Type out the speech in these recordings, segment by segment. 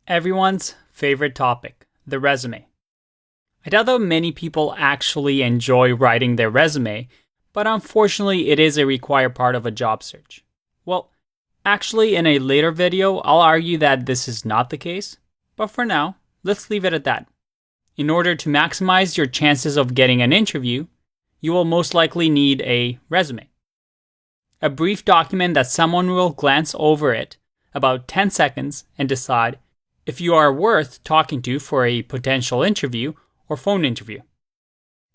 Everyone's favorite topic, the resume. I doubt that many people actually enjoy writing their resume, but unfortunately it is a required part of a job search. Well, actually in a later video, I'll argue that this is not the case, but for now, let's leave it at that. In order to maximize your chances of getting an interview, you will most likely need a resume. A brief document that someone will glance over it about 10 seconds and decide if you are worth talking to for a potential interview or phone interview.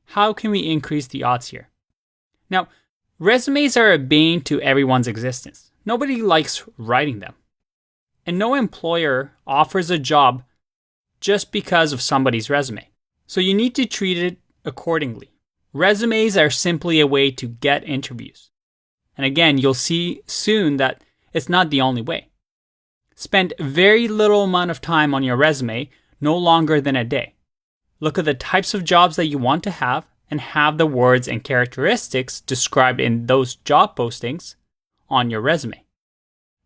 How can we increase the odds here? Now, resumes are a bane to everyone's existence. Nobody likes writing them. And no employer offers a job just because of somebody's resume. So you need to treat it accordingly. Resumes are simply a way to get interviews. And again, you'll see soon that it's not the only way. Spend very little amount of time on your resume, no longer than a day. Look at the types of jobs that you want to have and have the words and characteristics described in those job postings on your resume.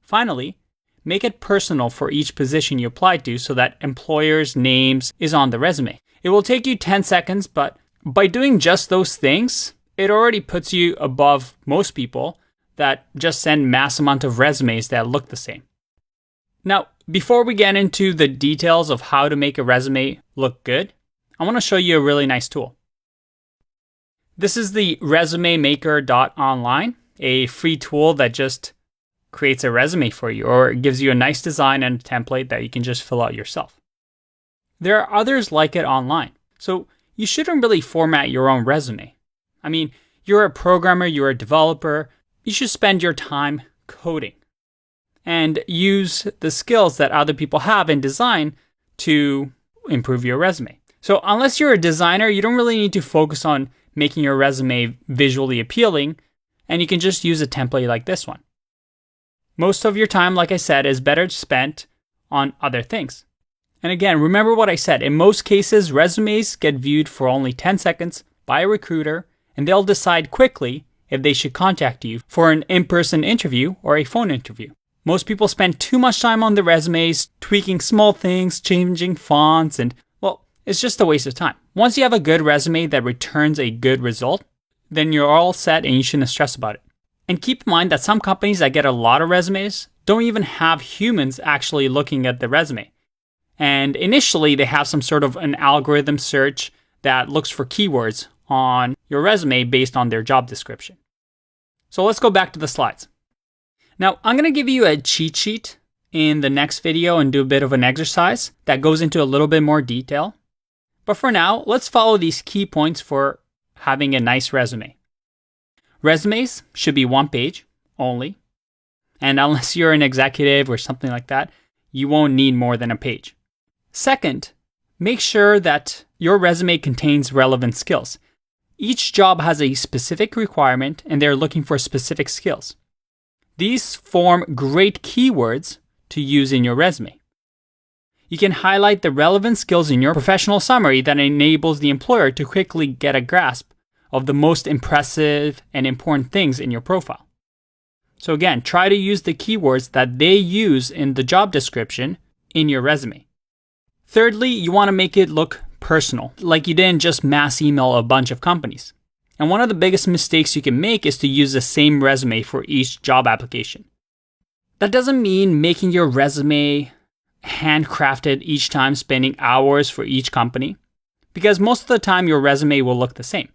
Finally, make it personal for each position you apply to so that employers' names is on the resume. It will take you 10 seconds, but by doing just those things, it already puts you above most people that just send mass amount of resumes that look the same. Now, before we get into the details of how to make a resume look good, I want to show you a really nice tool. This is the resumemaker.online, a free tool that just creates a resume for you or gives you a nice design and a template that you can just fill out yourself. There are others like it online, so you shouldn't really format your own resume. I mean, you're a programmer, you're a developer, you should spend your time coding and use the skills that other people have in design to improve your resume. So unless you're a designer, you don't really need to focus on making your resume visually appealing, and you can just use a template like this one. Most of your time, like I said, is better spent on other things. And again, remember what I said. In most cases, resumes get viewed for only 10 seconds by a recruiter, and they'll decide quickly if they should contact you for an in-person interview or a phone interview. Most people spend too much time on the resumes, tweaking small things, changing fonts, and well, it's just a waste of time. Once you have a good resume that returns a good result, then you're all set and you shouldn't stress about it. And keep in mind that some companies that get a lot of resumes don't even have humans actually looking at the resume. And initially, they have some sort of an algorithm search that looks for keywords on your resume based on their job description. So let's go back to the slides. Now, I'm going to give you a cheat sheet in the next video and do a bit of an exercise that goes into a little bit more detail. But for now, let's follow these key points for having a nice resume. Resumes should be one page only. And unless you're an executive or something like that, you won't need more than a page. Second, make sure that your resume contains relevant skills. Each job has a specific requirement and they're looking for specific skills. These form great keywords to use in your resume. You can highlight the relevant skills in your professional summary that enables the employer to quickly get a grasp of the most impressive and important things in your profile. So again, try to use the keywords that they use in the job description in your resume. Thirdly, you want to make it look personal, like you didn't just mass email a bunch of companies. And one of the biggest mistakes you can make is to use the same resume for each job application. That doesn't mean making your resume handcrafted each time, spending hours for each company, because most of the time your resume will look the same.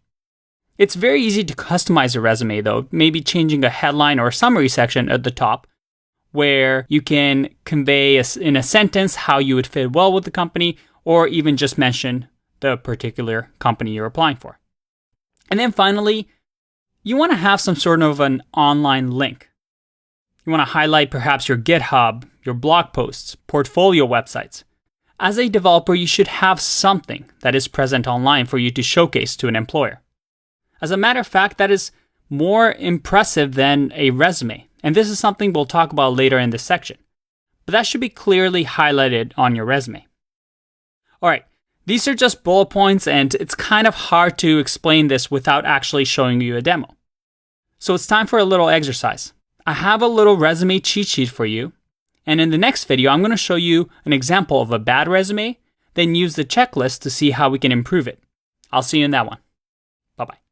It's very easy to customize a resume though, maybe changing a headline or a summary section at the top where you can convey in a sentence how you would fit well with the company or even just mention the particular company you're applying for. And then finally, you want to have some sort of an online link. You want to highlight perhaps your GitHub, your blog posts, portfolio websites. As a developer, you should have something that is present online for you to showcase to an employer. As a matter of fact, that is more impressive than a resume. And this is something we'll talk about later in this section. But that should be clearly highlighted on your resume. All right, these are just bullet points, and it's kind of hard to explain this without actually showing you a demo. So it's time for a little exercise. I have a little resume cheat sheet for you. And in the next video, I'm going to show you an example of a bad resume, then use the checklist to see how we can improve it. I'll see you in that one. Bye-bye.